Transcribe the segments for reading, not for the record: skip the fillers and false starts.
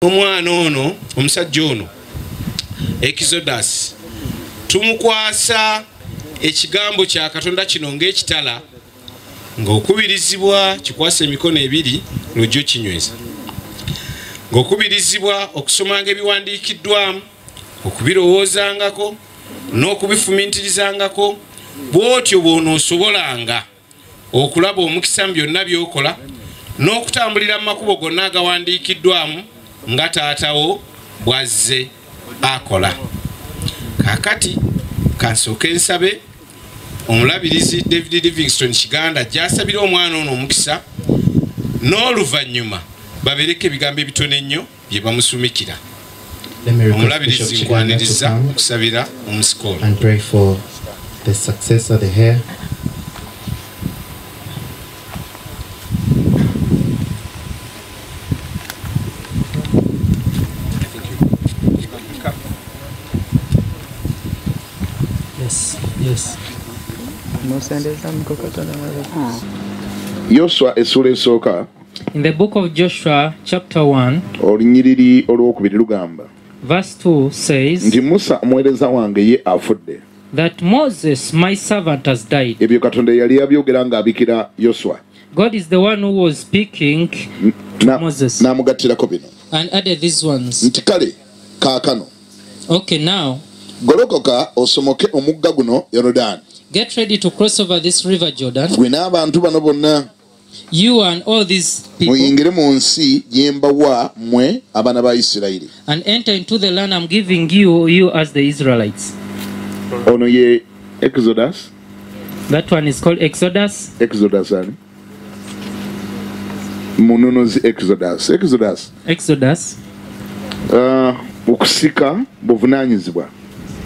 omwana ono omusajja ono Exodus tumukwasa ekigambo kya Katonda kino ng'ekitala ng'okubirizibwa kikwasa emikono ebiri lw'ojjo kinyweza ng'okubirizibwa okusomanga ebiwandiikiddwamu okubirowoozangako n'okubifumiitirizangako bw'otyo bw'onoosobolanga okulaba omukisa mu byonna by'okola n'okutambulira mu makubo gonna agawandiikiddwamu nga taatawo bw'azze akola. Kaakati kansooke nsabe omulabirizi David Livingstone Kiganda gy'asabira omwana ono omukisa n'oluvannyuma babereke ebigambo ebitono ennyo bye bamusumikira. Omulabirizi nkwaniriza okusabira omusiko ono. And pray for the success of the Heir. Yes. Joshua esura esooka. In the book of Joshua, chapter 1, olunyiriri olwokubiri lugamba verse 2 says nti Musa omuweereza wange ye afudde. that Moses, my servant, has died. Ebyo Katonda yali abyogera ng'abikira Joshua. God is the one who was speaking to Moses n'amugattirako bino and added these ones. nti kale kaakano Okay, now golokoka osomoke omugga guno Yorodani. get ready to cross over this river Jordan, Gwe n'abantu bano bonna you and all these people, muyingire mu nsi gye mbawa mmwe abaana ba Isirayiri. and enter into the land I'm giving you as the Israelites. Ono ye Exodus. That one is called Exodus. Exodus ani? Mununuzi Exodus. Exodus. Okusika buvunaanyizibwa.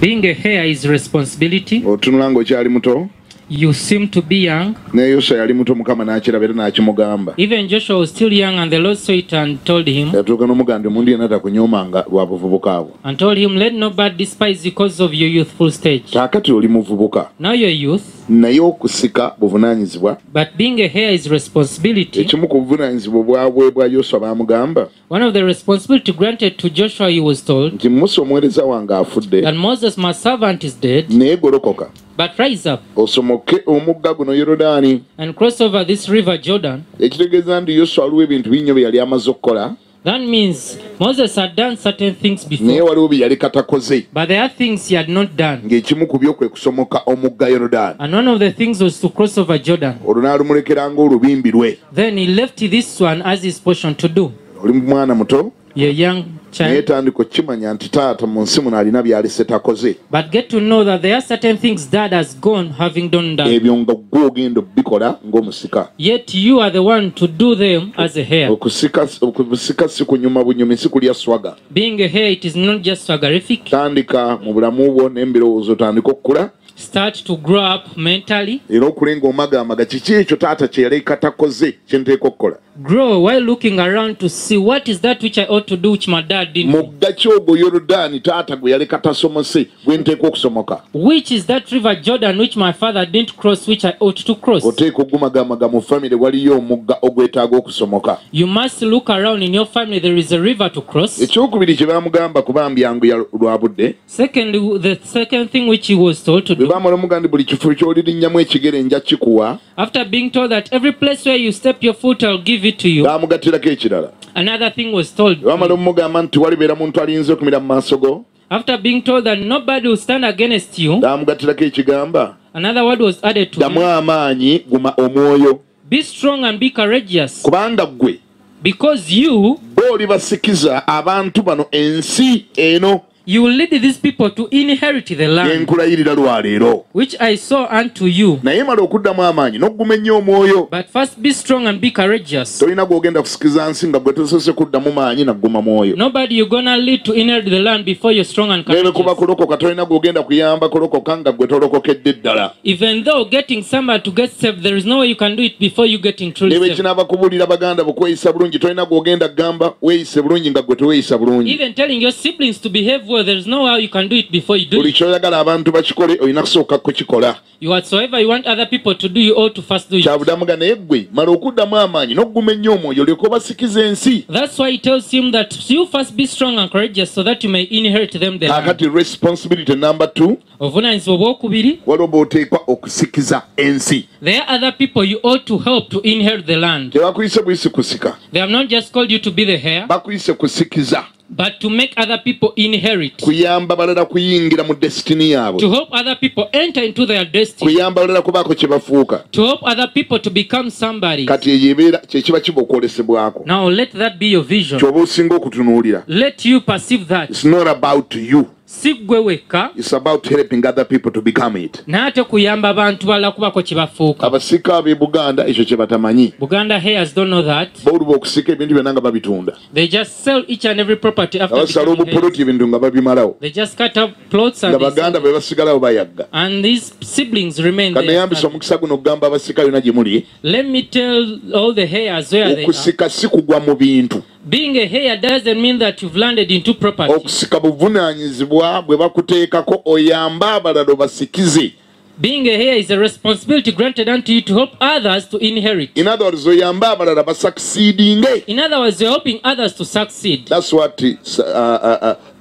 Being a heir is responsibility. Otunula ng'okyali muto. You seem to be young. Ne Yoswa yali muto Mukama n'akiraba era n'akimugamba. Even Joshua was still young, and the Lord saw it and told him, Yatuuka n'omugamba omuntu yenna takunyoomanga lwa buvubuka bwo. and told him, let nobody despise you because of your youthful stage. Kaakati oli muvubuka. Now you're youth, naye okusika buvunaanyizibwa. but being a heir is responsibility. Ekimu ku buvunaanyizibwa bwa Yoswa baamugamba One of the responsibility granted to Joshua, he was told, nti Musa omuweereza wange afudde that Moses, my servant, is dead, naye golokoka but rise up osomoke omugga guno Yorodani. and cross over this river Jordan. Ekitegeeza nti Yoswa waliwo ebintu bingi bye yali amaze okukola. That means Moses had done certain things naye before, waliwo bye yali katakoze but there are things he had not done. ng'ekimu ku byo kwe kusomoka omugga Yorodani. And one of the things was to cross over Jordan. olwo n'alumulekeranga olubimbi lwe. Then he left this one as his portion to do. Oli mwana muto You're a young naye child, tandika okukimanya nti taata mu nsi muno alina by'alese takoze. but get to know that there are certain things dad has gone having done that. ebyo nga gwe ogenda obikola ng'omusika. Yet you are the one to do them as a heir. okusika si kunyuma bunyumi, si kulya swaga. Being a heir, it is not just swaggerific. Tandika mu bulamu bwo n'embirowoozo tandika okukula. Start to grow up mentally. era okule ng'omagamaga kiki ekyo taata kye yaleka takoze kye nteeka okukola. Grow while looking around to see what is that which I ought to do which my dad didn't do. mugga ki ogwo Yorodani taata gwe yaleka tasomose gwe nteeka okusomoka. Which is that river Jordan which my father didn't cross which I ought to cross. oteeka ogumagamaga mu famire waliyo omugga ogwetaaga okusomoka. You must look around in your family, there is a river to cross. ekyokubiri kye baamugamba kubambi yangu lwa budde. Secondly, the second thing which he was told to bwe do, baamala omugamba buli kifo ky'olirinnya ekigere nja kikuwa. after being told that every place where you step your foot I'll give it to you, baamugattirako ekirala. another thing was told. bwe baamala omugamba nti walibeera muntu alinze okumira mu maaso go. After being told that nobody will stand against you, baamugattirako ekigamba another word was added to ddamu him. amaanyi guma omwoyo. Be strong and be courageous, kubanga ggwe because you booli basikiza abantu bano ensi eno will lead these people to inherit the land yenkulayirira lwaleero. which I saw unto you. naye mala okuddamu amaanyi n'ogguma ennyo omwoyo. But first be strong and be courageous. tolina gw'ogenda kusikiza nsi nga gwe tosose kuddamu maanyi nagguma mwoyo. Nobody you're gonna lead to inherit the land before you're strong and naye bwe kuba courageous. kulokoka tolina gw'ogenda kuyamba kulokoka nga gwe tolokokedde ddala. Even though getting somebody to get saved, there is no way you can do it before you getting truly ne bwe saved. kinaaba kubuulira baganda bukweyisa bulungi tolina gw'ogenda kugamba weeyise bulungi nga gwe teweeyisa bulungi. Even telling your siblings to behave well, Therefore, there is no how you can do it before you do buli it. kyoyagala abantu bakikole olina kusooka kukikola. Whatsoever you want other people to do, you ought to first do it. Kyabudamuga naye ggwe mala okuddamu amaanyi n'ogguma ennyo omwoyo olyoke obasikiza ensi. That's why he tells him that you first be strong and courageous so that you may inherit them the land. Kakati responsibility number 2, Obuvunaanyizibwa obwokubiri, waliwo bw'oteekwa okusikiza ensi. there are other people you ought to help to inherit the land. Tebakuyise buyisi kusika, They have not just called you to be the heir, bakuyise kusikiza, but to make other people inherit. kuyamba balala kuyingira mu destiny To yaabwe, help other people enter into their destiny. kuyamba balala kubaako kye bafuuka. To help other people to become somebody. Kati eyo ebeera kye kiba kiba okwolesebwako, Now let that be your vision. kyoba osinga okutunuulira. Let you perceive that. It's not about you, Si gwe wekka, it's about helping other people to become it. n'ate kuyamba abantu balala kubako kye bafuuka. Abasika ab'e Buganda ekyo kye batamanyi. Buganda heirs don't know that. Bawulibwa okusika ebintu byonna nga babitunda, They just sell each and every property after abasala becoming heirs. obupoloti ebintu nga babimalawo, They just cut up plots nga and they baganda sell be basigalawo bayagga. and these siblings remain there. Kaneyambisa omukisa guno okugamba abasika yonna gye muli, Let me tell all the heirs where they are. okusika si kugwa mu bintu. Being a heir doesn't mean that you've landed into property. Okusika buvunaanyizibwa bwe bakuteekako oyambe abalala obasikize. Being a heir is a responsibility granted unto you to help others to inherit. In other words, oyambe abalala basucceedinge. In other words, you're helping others to succeed. That's what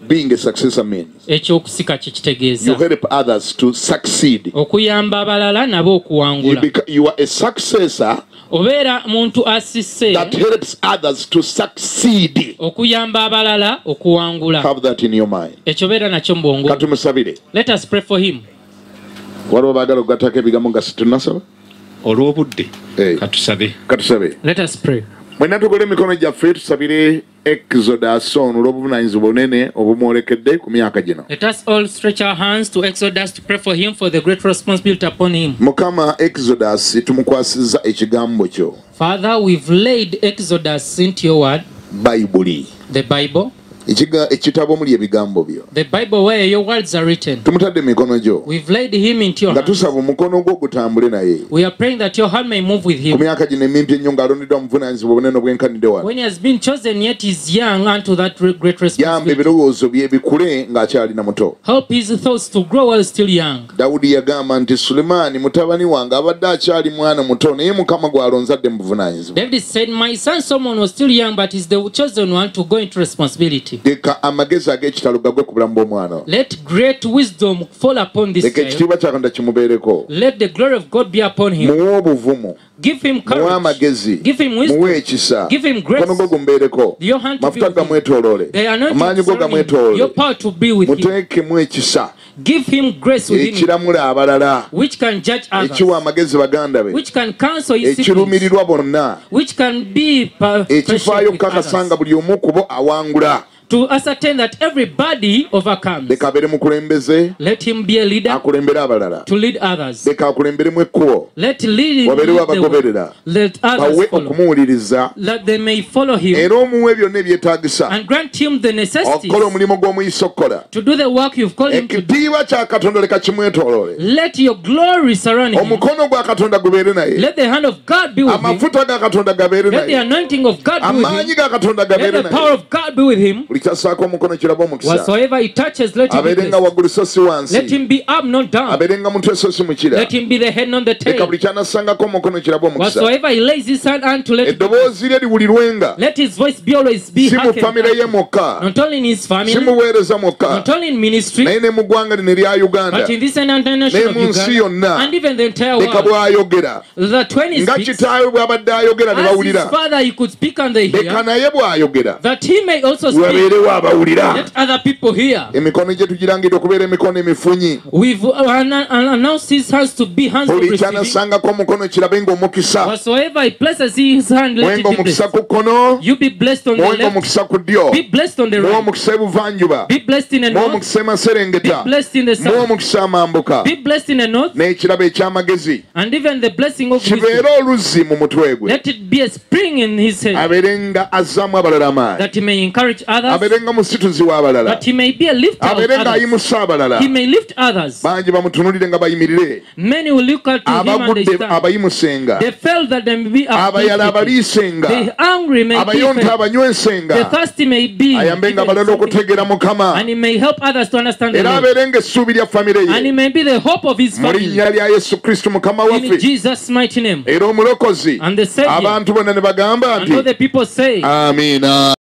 being a successor means. Ekyokusika kye You kitegeeza. help others to succeed. Okuyamba abalala nabo okuwangula. You are a successor Obeera muntu asise that helps others to succeed. okuyamba abalala okuwangula. Have that in your mind. Ekyo beera nakyo mu bwongo. Katumusabire. Let us pray for him. Waliwo baagala okugattako ebigambo nga situnasaba? olw'obudde Hey. Katusabe. Let us pray. Mwenna tugole emikono gyaffe tusabire Exodus ono olw'obuvunaanyizibwa obunene obumwolekedde ku myaka gino. Let us all stretch our hands to Exodus to pray for him for the great responsibility upon him. Mukama Exodus tumukwasizza ekigambo kyo, Father, we've laid Exodus into your word, Bayibuli, the Bible. ekitabo omuli ebigambo byo. The Bible where your words are written. Tumutadde emikono gyo We've laid him into your nga hands. tusaba omukono gwo gutambule naye We are praying that your hand may move with ku him. myaka gino emimpi ennyo ng'alondeddwa mu buvunaanyizibwa obunene obwenkanidde wano. When he has been chosen yet is young unto that great Yamba responsibility. ebirowoozo bye bikule ng'akyalina muto. Help his thoughts to grow while still young. Dawudi yagamba nti Sulemaani mutabani wange abadde akyali mwana muto naye Mukama gw'alonzadde mu buvunaanyizibwa. David said, my son Solomon was still young, but he's the chosen one to go into responsibility. Leka amagezi ag'ekitalo gagwe ku bulamu bw'omwana. Let great wisdom fall upon this Leka child. ekitiibwa kya Katonda kimubeereko. Let the glory of God be upon him. Muwe obuvumu, Give him muwe courage. amagezi, Give him wisdom. muwe ekisa, Give him grace. mukono gwo gumubeereko, Your hand to be mafuta with him. gamwetooloole, The amaanyi anointing go surrounding him. gamwetooloole, Your power to be with him. muteekemu ekisa Give him grace within him, ekiramula abalala, which can judge others, ekiwa amagezi baganda be, which can counsel his siblings, ekirumirirwa bonna, which can be patient ekifaayo with kukakasa nga others, buli omu ku bo awangula. to ascertain that everybody overcomes. Leka abeere mukulembeze Let him be a leader akulembere abalala. to lead others. Leka akulemberemu ekkubo, Let lead wabeerewo the way. abagoberera, Let bawe others follow. okumuwuliriza, Let they may follow him era omuwe byonna ebyetaagisa and grant him the necessities okukola omulimu gw'omuyisa okukola. to do the work you've called him to do. Ekitiibwa kya Katonda leka kimwetooloole. Let your glory surround him. Omukono gwa Katonda gubeere naye, Let the hand of God be with him. amafuta ga Katonda gabeere Let the naye, anointing of God be with him. amaanyi ga Katonda Let gabeere the power naye. of God be with him. Buli kyassaako omukono kiraba omukisa. Whatsoever he touches, let him be Abeere nga blessed. waggulu so si Let wansi, him be up, not down. abeere nga mutwe so si mukira. Let him be the head, not the Leka tail. buli kyanassangako omukono kiraba omukisa. Whatsoever he lays his hand unto, let Eddoboozi lye liwulirwenga, his voice be always be si mu hearkened famire ye unto. mwokka, Not only in his si family, muweereza mwokka, not only in ministry, naye ne mu ggwanga lino erya Uganda, but in this entire nation ne of mu nsi Uganda, yonna. and even the entire Leka world. bw'ayogera That when he nga speaks, kitaawe bw'abadde ayogera ne as his bawulira, father, he could speak and they leka hear, naye bw'ayogera that he may also speak. wabeerewo abawulira. Let other people hear. Emikono gye tugirangidde okubeera emikono emifunyi. We've announced his hands to be hands of Buli receiving. kyanasangako omukono kirabe ng'omukisa. Whatsoever he places his hand, let Muwenga it be omukisa blessed. ku kkono, You be blessed on the muwenga left, omukisa ku ddyo, be blessed on the muwe right, omukisa ebuvanjuba, be blessed in the muwe north, omukisa be emaserengeta, blessed in the muwe south, omukisa amambuka, be blessed in the north, n'ekirabo eky'amagezi and even the blessing of wisdom. kibeere oluzzi mu mutwe gwe, Let it be a spring in his head, abeere nga azzaamu abalala amaanyi, that he may encourage others, aberenga musituzi w'abalala, but he may be a lifter of aberenga others. ayimusa abalala. He may lift others. Bangi bamutunulire nga bayimirire, Many will look at him and they abagudde stand. abayimusenga, They felt that they may be abayala uplifted. abaliisenga, The hungry may be abayonta fed. abanywesenga, The thirsty may be ayambenga given abalala something. okutegeera Mukama, And he may help others to understand the era Lord. abeerenga essuubi lya famire And he ye, may be the hope of his mu family. linnya lya Yesu Kristo Mukama In waffe, Jesus' mighty name. era omulokozi. And the Savior. Abantu bonna ne bagamba And all nti the people say, amiina.